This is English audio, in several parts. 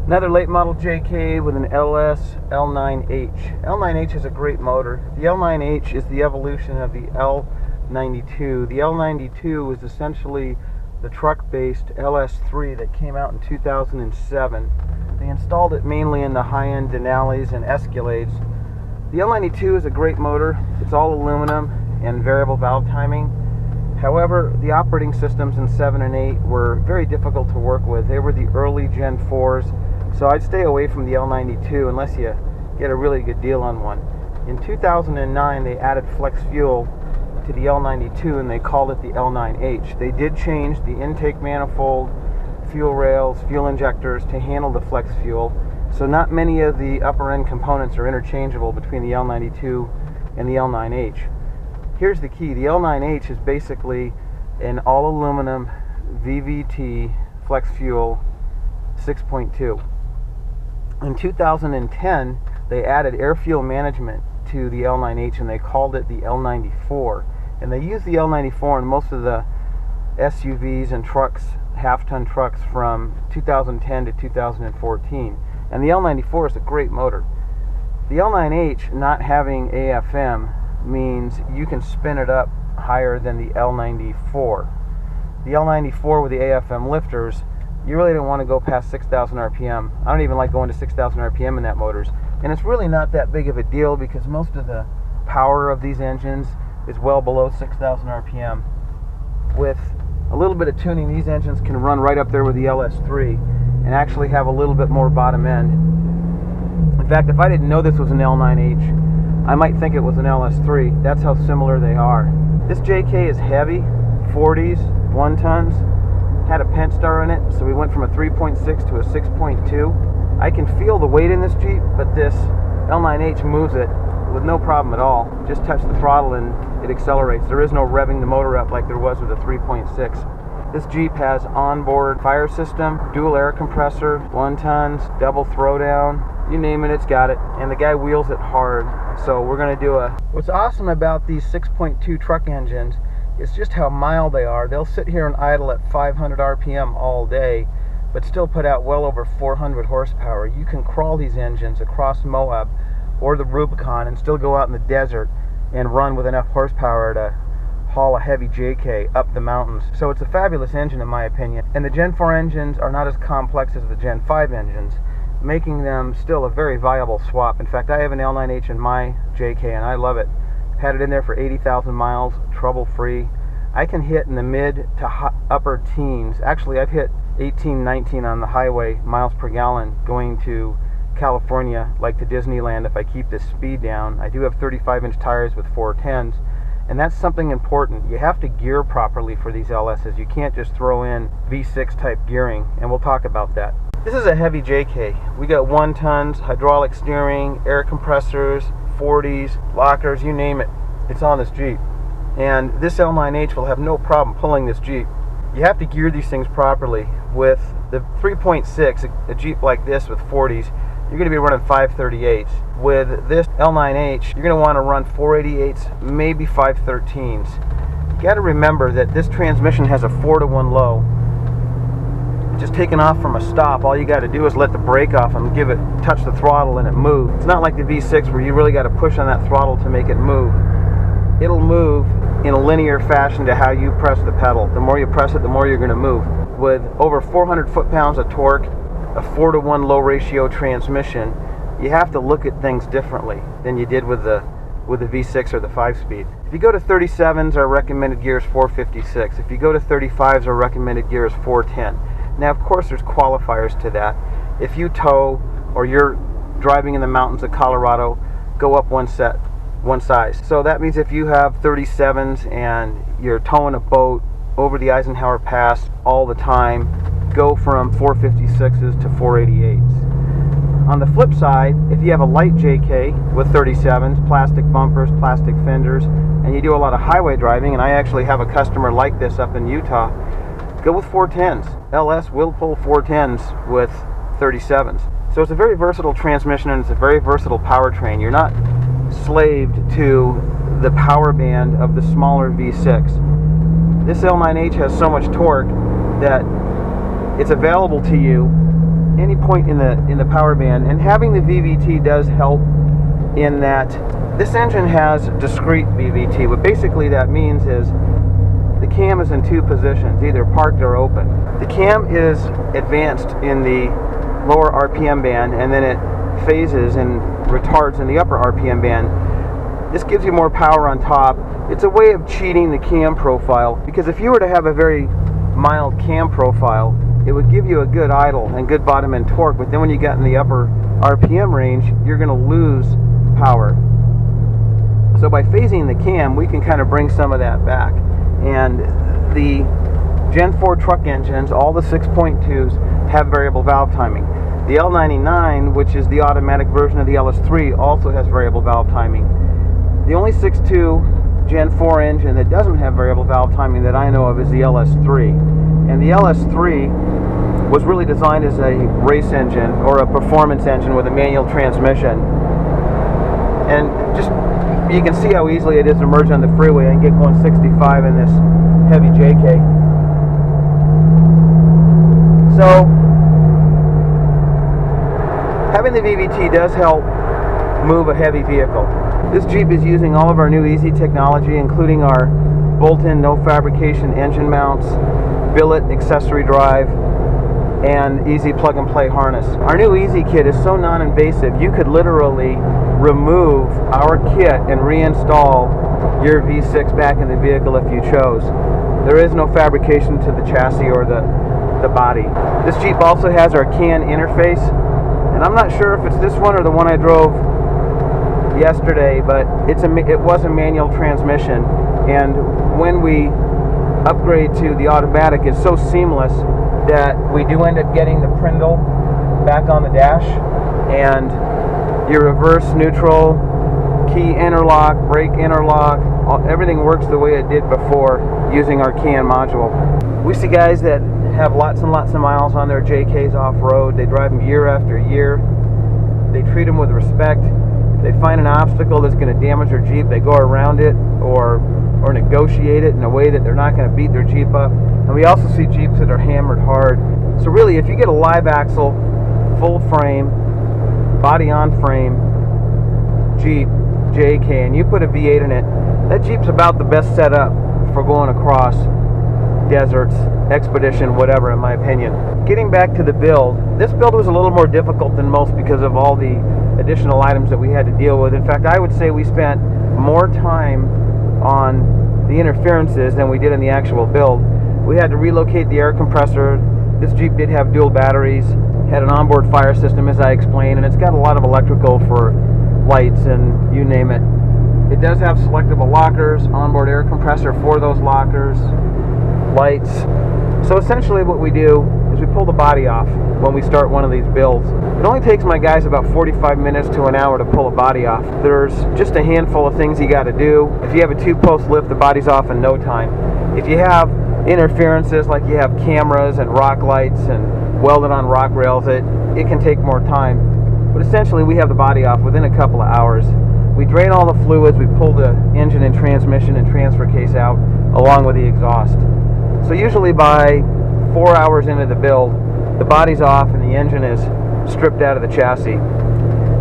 Another late model JK with an LS L9H. L9H is a great motor. The L9H is the evolution of the L92. The L92 is essentially the truck-based LS3 that came out in 2007. They installed it mainly in the high-end Denali's and Escalades. The L92 is a great motor. It's all aluminum and variable valve timing. However, the operating systems in 7 and 8 were very difficult to work with. They were the early Gen 4s. So I'd stay away from the L92 unless you get a really good deal on one. In 2009, they added flex fuel to the L92 and they called it the L9H. They did change the intake manifold, fuel rails, fuel injectors to handle the flex fuel. So not many of the upper end components are interchangeable between the L92 and the L9H. Here's the key. The L9H is basically an all aluminum Vvt flex fuel 6.2. In 2010, they added air fuel management to the L9H and they called it the L94. And they used the L94 in most of the SUVs and trucks, half-ton trucks from 2010 to 2014. And the L94 is a great motor. The L9H not having AFM means you can spin it up higher than the L94. The L94 with the AFM lifters, you really don't want to go past 6,000 RPM. I don't even like going to 6,000 RPM in that motors. And it's really not that big of a deal because most of the power of these engines is well below 6,000 RPM. With a little bit of tuning, these engines can run right up there with the LS3 and actually have a little bit more bottom end. In fact, if I didn't know this was an L9H, I might think it was an LS3. That's how similar they are. This JK is heavy, 40s, 1 tons. Had a Pentastar in it, so we went from a 3.6 to a 6.2. I can feel the weight in this Jeep, but this L9H moves it with no problem at all. Just touch the throttle and it accelerates. There is no revving the motor up like there was with a 3.6. This Jeep has onboard fire system, dual air compressor, 1 tons, double throwdown, you name it, it's got it. And the guy wheels it hard. So we're gonna do a... What's awesome about these 6.2 truck engines is just how mild they are. They'll sit here and idle at 500 RPM all day, but still put out well over 400 horsepower. You can crawl these engines across Moab or the Rubicon and still go out in the desert and run with enough horsepower to haul a heavy JK up the mountains. So it's a fabulous engine in my opinion. And the Gen 4 engines are not as complex as the Gen 5 engines, making them still a very viable swap. In fact, I have an L9H in my JK and I love it. Had it in there for 80,000 miles, trouble-free. I can hit in the mid to upper teens. Actually, I've hit 18, 19 on the highway miles per gallon going to California, like to Disneyland, if I keep this speed down. I do have 35-inch tires with 410s, and that's something important. You have to gear properly for these LSs. You can't just throw in V6 type gearing, and we'll talk about that. This is a heavy JK. We got 1 tons, hydraulic steering, air compressors, 40s, lockers, you name it, it's on this Jeep. And this L9H will have no problem pulling this Jeep. You have to gear these things properly. With the 3.6, a Jeep like this with 40s, you're going to be running 538s. With this L9H, you're going to want to run 488s, maybe 513s. You got to remember that this transmission has a 4-to-1 low. Just taking off from a stop, all you got to do is let the brake off and give it, touch the throttle and it moves. It's not like the V6 where you really got to push on that throttle to make it move. It'll move in a linear fashion to how you press the pedal. The more you press it, the more you're going to move. With over 400 foot-pounds of torque, a 4-to-1 low ratio transmission, you have to look at things differently than you did with the V6 or the 5-speed. If you go to 37s, our recommended gear is 456. If you go to 35s, our recommended gear is 410. Now, of course, there's qualifiers to that. If you tow or you're driving in the mountains of Colorado, go up one size. So that means if you have 37s and you're towing a boat over the Eisenhower Pass all the time, go from 456s to 488s. On the flip side, if you have a light JK with 37s, plastic bumpers, plastic fenders, and you do a lot of highway driving, and I actually have a customer like this up in Utah, go with 410s. LS will pull 410s with 37s. So it's a very versatile transmission and it's a very versatile powertrain. You're not slaved to the power band of the smaller V6. This L9H has so much torque that it's available to you any part point in the power band, and having the VVT does help in that this engine has discrete VVT. What basically that means is the cam is in two positions, either parked or open. The cam is advanced in the lower RPM band, and then it phases and retards in the upper RPM band. This gives you more power on top. It's a way of cheating the cam profile, because if you were to have a very mild cam profile, it would give you a good idle and good bottom end torque, but then when you get in the upper RPM range, you're going to lose power. So by phasing the cam, we can kind of bring some of that back. And the Gen 4 truck engines, all the 6.2s, have variable valve timing. The L99, which is the automatic version of the LS3, also has variable valve timing. The only 6.2 Gen 4 engine that doesn't have variable valve timing that I know of is the LS3. And the LS3 was really designed as a race engine or a performance engine with a manual transmission. And just you can see how easily it is to merge on the freeway and get going 65 in this heavy JK. So having the VVT does help move a heavy vehicle. This Jeep is using all of our new EZ technology, including our bolt-in no fabrication engine mounts, Billet Accessory Drive, and EZ plug-and-play harness. Our new EZ kit is so non-invasive, you could literally remove our kit and reinstall your V6 back in the vehicle if you chose. There is no fabrication to the chassis or the body. This Jeep also has our CAN interface, and I'm not sure if it's this one or the one I drove yesterday, but it was a manual transmission, and when we upgrade to the automatic, it's so seamless that we do end up getting the Prindle back on the dash, and your reverse, neutral, key interlock, brake interlock, everything works the way it did before using our CAN module. We see guys that have lots and lots of miles on their JKs off-road. They drive them year after year. They treat them with respect. They find an obstacle that's going to damage their Jeep, they go around it or negotiate it in a way that they're not going to beat their Jeep up. And we also see Jeeps that are hammered hard. So really, if you get a live axle, full frame, body on frame Jeep JK and you put a V8 in it, that Jeep's about the best setup for going across deserts, expedition, whatever, in my opinion. Getting back to the build, this build was a little more difficult than most because of all the additional items that we had to deal with. In fact, I would say we spent more time on the interferences than we did in the actual build. We had to relocate the air compressor. This Jeep did have dual batteries, had an onboard fire system, as I explained, and it's got a lot of electrical for lights and you name it. It does have selectable lockers, onboard air compressor for those lockers, lights. So essentially what we do is we pull the body off when we start one of these builds. It only takes my guys about 45 minutes to an hour to pull a body off. There's just a handful of things you got to do. If you have a 2-post lift, the body's off in no time. If you have interferences like you have cameras and rock lights and welded on rock rails, it can take more time. But essentially we have the body off within a couple of hours. We drain all the fluids, we pull the engine and transmission and transfer case out along with the exhaust. So usually by 4 hours into the build, the body's off and the engine is stripped out of the chassis.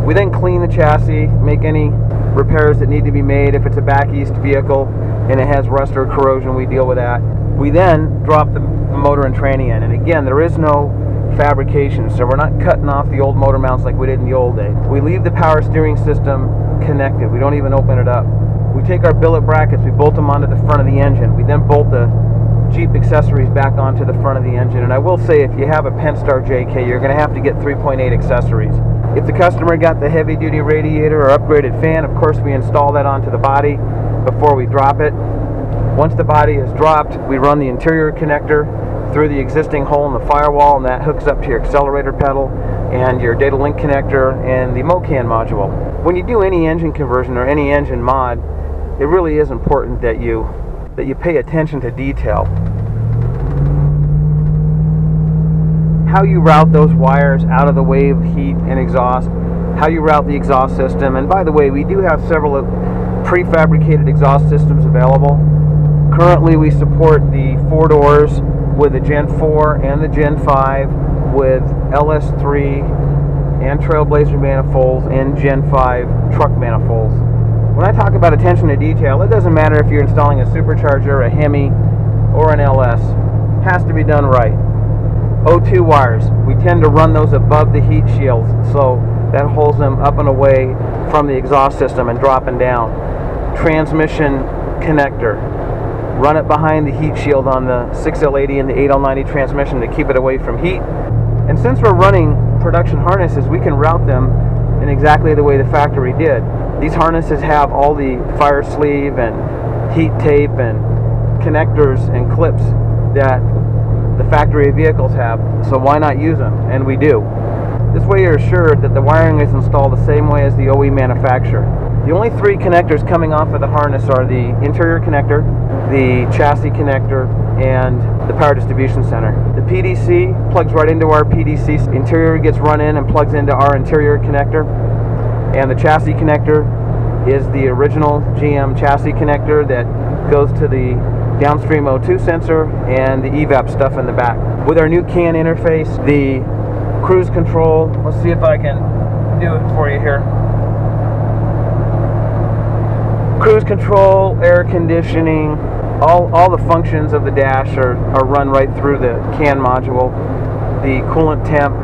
We then clean the chassis, make any repairs that need to be made. If it's a back east vehicle and it has rust or corrosion, we deal with that. We then drop the motor and tranny in, and again, there is no fabrication, so we're not cutting off the old motor mounts like we did in the old days. We leave the power steering system connected. We don't even open it up. We take our billet brackets, we bolt them onto the front of the engine. We then bolt the Jeep accessories back onto the front of the engine. And I will say, if you have a Pentastar JK, you're going to have to get 3.8 accessories. If the customer got the heavy duty radiator or upgraded fan, of course we install that onto the body before we drop it. Once the body is dropped, we run the interior connector through the existing hole in the firewall, and that hooks up to your accelerator pedal and your data link connector and the MoCAN module. When you do any engine conversion or any engine mod, it really is important that you pay attention to detail. How you route those wires out of the way of heat and exhaust, how you route the exhaust system. And by the way, we do have several prefabricated exhaust systems available. Currently we support the 4 doors with the Gen 4 and the Gen 5 with LS3 and Trailblazer manifolds and Gen 5 truck manifolds. When I talk about attention to detail, it doesn't matter if you're installing a supercharger, a Hemi, or an LS. It has to be done right. O2 wires, we tend to run those above the heat shields, so that holds them up and away from the exhaust system and dropping down. Transmission connector, run it behind the heat shield on the 6L80 and the 8L90 transmission to keep it away from heat. And since we're running production harnesses, we can route them in exactly the way the factory did. These harnesses have all the fire sleeve and heat tape and connectors and clips that the factory vehicles have, so why not use them? And we do. This way you're assured that the wiring is installed the same way as the OE manufacturer. The only three connectors coming off of the harness are the interior connector, the chassis connector, and the power distribution center. The PDC plugs right into our PDC. Interior gets run in and plugs into our interior connector. And the chassis connector is the original GM chassis connector that goes to the downstream O2 sensor and the EVAP stuff in the back. With our new CAN interface, the cruise control, let's see if I can do it for you here. Cruise control, air conditioning, all the functions of the dash are run right through the CAN module. The coolant temp,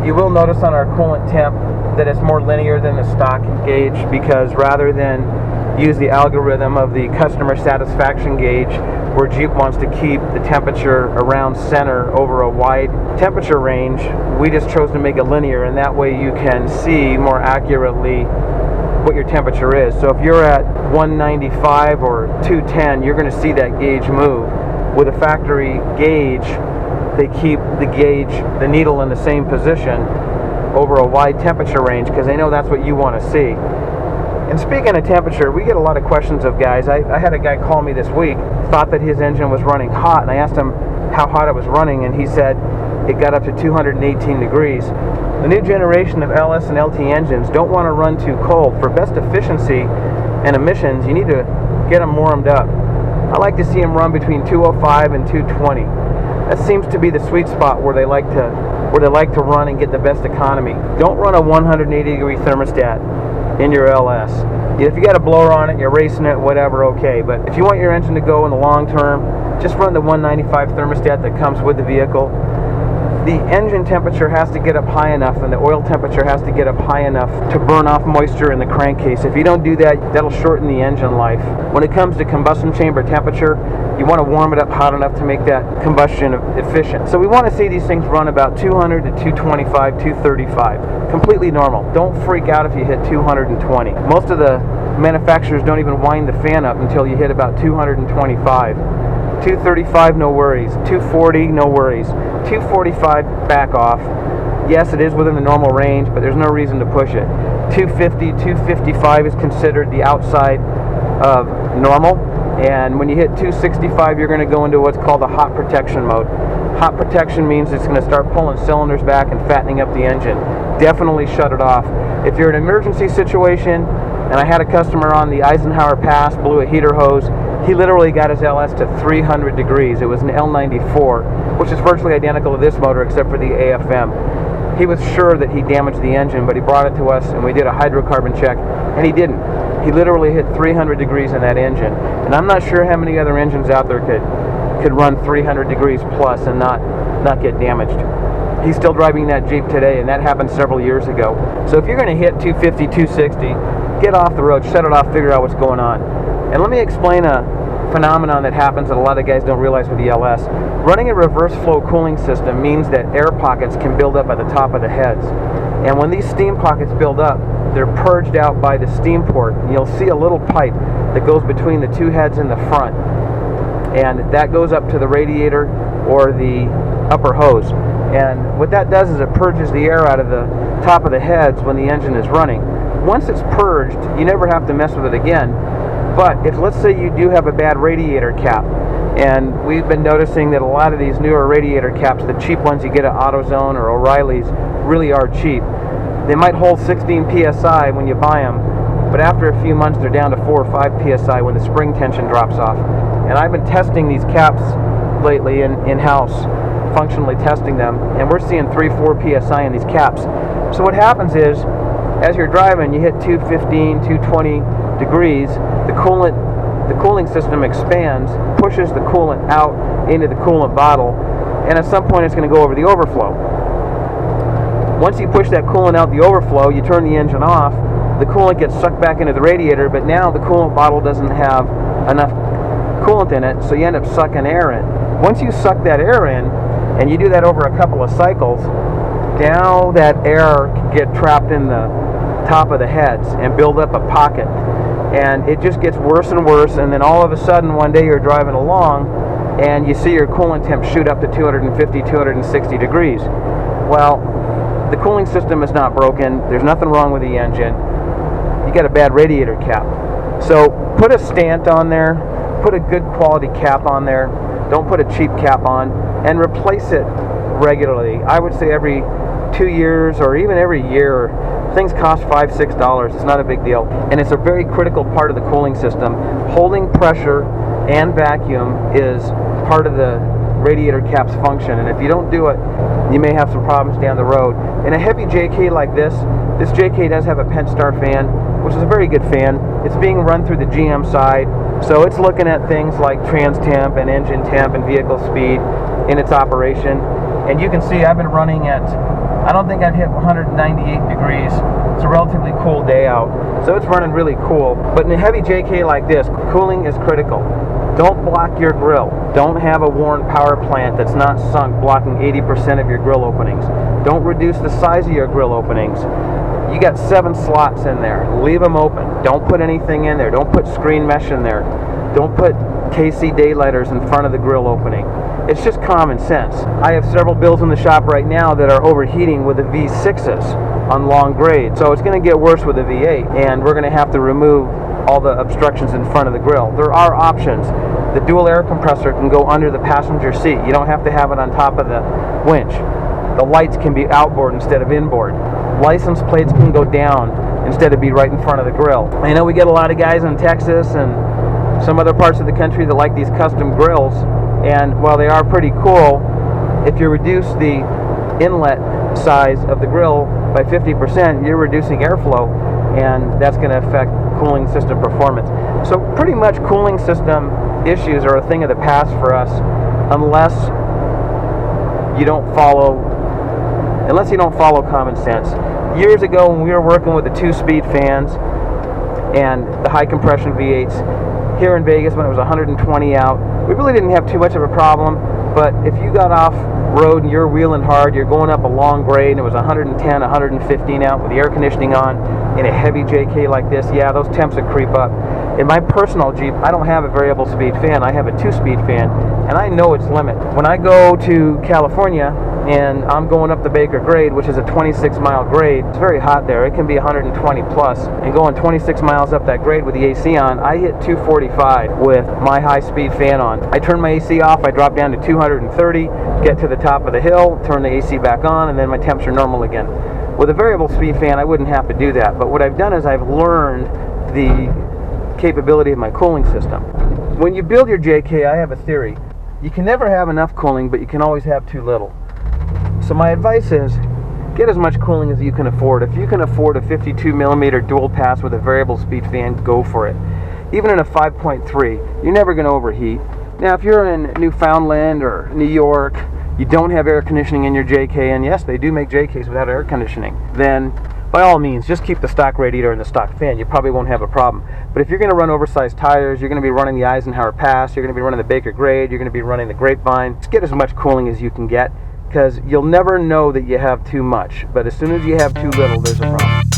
you will notice on our coolant temp that it's more linear than the stock gauge, because rather than use the algorithm of the customer satisfaction gauge where Jeep wants to keep the temperature around center over a wide temperature range, we just chose to make it linear, and that way you can see more accurately what your temperature is. So if you're at 195 or 210, you're going to see that gauge move. With a factory gauge, they keep the needle in the same position over a wide temperature range because they know that's what you want to see. And speaking of temperature, we get a lot of questions of guys. I had a guy call me this week, thought that his engine was running hot, and I asked him how hot it was running, and he said it got up to 218 degrees. The new generation of LS and LT engines don't want to run too cold. For best efficiency and emissions, you need to get them warmed up. I like to see them run between 205 and 220. That seems to be the sweet spot where they like to run and get the best economy. Don't run a 180 degree thermostat in your LS. If you got a blower on it, you're racing it, whatever, okay. But if you want your engine to go in the long term, just run the 195 thermostat that comes with the vehicle. The engine temperature has to get up high enough and the oil temperature has to get up high enough to burn off moisture in the crankcase. If you don't do that, that'll shorten the engine life. When it comes to combustion chamber temperature, you want to warm it up hot enough to make that combustion efficient. So we want to see these things run about 200 to 225, 235. Completely normal. Don't freak out if you hit 220. Most of the manufacturers don't even wind the fan up until you hit about 225. 235, no worries. 240, no worries. 245, back off. Yes, it is within the normal range, but there's no reason to push it. 250, 255 is considered the outside of normal. And when you hit 265, you're going to go into what's called a hot protection mode. Hot protection means it's going to start pulling cylinders back and fattening up the engine. Definitely shut it off. If you're in an emergency situation, and I had a customer on the Eisenhower Pass, blew a heater hose, he literally got his LS to 300 degrees. It was an L94, which is virtually identical to this motor except for the AFM. He was sure that he damaged the engine, but he brought it to us and we did a hydrocarbon check, and he didn't. He literally hit 300 degrees in that engine. And I'm not sure how many other engines out there could run 300 degrees plus and not get damaged. He's still driving that Jeep today, and that happened several years ago. So if you're going to hit 250, 260, get off the road, shut it off, figure out what's going on. And let me explain a phenomenon that happens that a lot of guys don't realize with the LS. Running a reverse flow cooling system means that air pockets can build up at the top of the heads. And when these steam pockets build up, they're purged out by the steam port. And you'll see a little pipe that goes between the two heads in the front. And that goes up to the radiator or the upper hose. And what that does is it purges the air out of the top of the heads when the engine is running. Once it's purged, you never have to mess with it again. But if, let's say, you do have a bad radiator cap, and we've been noticing that a lot of these newer radiator caps, the cheap ones you get at AutoZone or O'Reilly's, really are cheap. They might hold 16 psi when you buy them, but after a few months they're down to 4 or 5 psi when the spring tension drops off. And I've been testing these caps lately in-house, functionally testing them, and we're seeing 3-4 psi in these caps. So what happens is, as you're driving, you hit 215, 220 degrees, the cooling system expands, pushes the coolant out into the coolant bottle, and at some point it's going to go over the overflow. Once you push that coolant out the overflow, you turn the engine off, the coolant gets sucked back into the radiator, but now the coolant bottle doesn't have enough coolant in it, so you end up sucking air in. Once you suck that air in, and you do that over a couple of cycles, now that air can get trapped in the top of the heads and build up a pocket. And it just gets worse and worse, and then all of a sudden one day you're driving along and you see your coolant temp shoot up to 250, 260 degrees. Well, the cooling system is not broken, there's nothing wrong with the engine, you got a bad radiator cap. So put a stant on there, put a good quality cap on there, don't put a cheap cap on, and replace it regularly. I would say every 2 years or even every year. Things cost $5, $6. It's not a big deal, and it's a very critical part of the cooling system. Holding pressure and vacuum is part of the radiator cap's function, and if you don't do it, you may have some problems down the road. In a heavy JK like this JK does have a Pentastar fan, which is a very good fan. It's being run through the GM side, so it's looking at things like trans temp and engine temp and vehicle speed in its operation. And you can see I've been running at, I don't think I've hit 198 degrees. It's a relatively cool day out, so it's running really cool. But in a heavy JK like this, cooling is critical. Don't block your grill. Don't have a worn power plant that's not sunk, blocking 80% of your grill openings. Don't reduce the size of your grill openings. You got 7 slots in there. Leave them open. Don't put anything in there. Don't put screen mesh in there. Don't put KC daylighters in front of the grill opening. It's just common sense. I have several builds in the shop right now that are overheating with the V6s on long grade. So it's going to get worse with the V8, and we're going to have to remove all the obstructions in front of the grill. There are options. The dual air compressor can go under the passenger seat. You don't have to have it on top of the winch. The lights can be outboard instead of inboard. License plates can go down instead of be right in front of the grill. I know we get a lot of guys in Texas and some other parts of the country that like these custom grills, and while they are pretty cool, if you reduce the inlet size of the grill by 50%, you're reducing airflow, and that's going to affect cooling system performance. So pretty much cooling system issues are a thing of the past for us unless you don't follow common sense. Years ago when we were working with the 2-speed fans and the high compression V8s here in Vegas when it was 120 out, we really didn't have too much of a problem. But if you got off road and you're wheeling hard, you're going up a long grade and it was 110, 115 out with the air conditioning on in a heavy JK like this, yeah, those temps would creep up. In my personal Jeep, I don't have a variable speed fan, I have a 2-speed fan, and I know its limit. When I go to California and I'm going up the Baker grade, which is a 26-mile grade, it's very hot there, it can be 120 plus, and going 26 miles up that grade with the AC on, I hit 245 with my high-speed fan on. I turn my AC off, I drop down to 230, get to the top of the hill, turn the AC back on, and then my temps are normal again. With a variable speed fan, I wouldn't have to do that, but what I've done is I've learned the capability of my cooling system. When you build your JK, I have a theory. You can never have enough cooling, but you can always have too little. So my advice is, get as much cooling as you can afford. If you can afford a 52mm dual pass with a variable speed fan, go for it. Even in a 5.3, you're never going to overheat. Now if you're in Newfoundland or New York, you don't have air conditioning in your JK, and yes, they do make JKs without air conditioning, then by all means, just keep the stock radiator and the stock fan. You probably won't have a problem. But if you're going to run oversized tires, you're going to be running the Eisenhower Pass, you're going to be running the Baker grade, you're going to be running the Grapevine, just get as much cooling as you can get, because you'll never know that you have too much. But as soon as you have too little, there's a problem.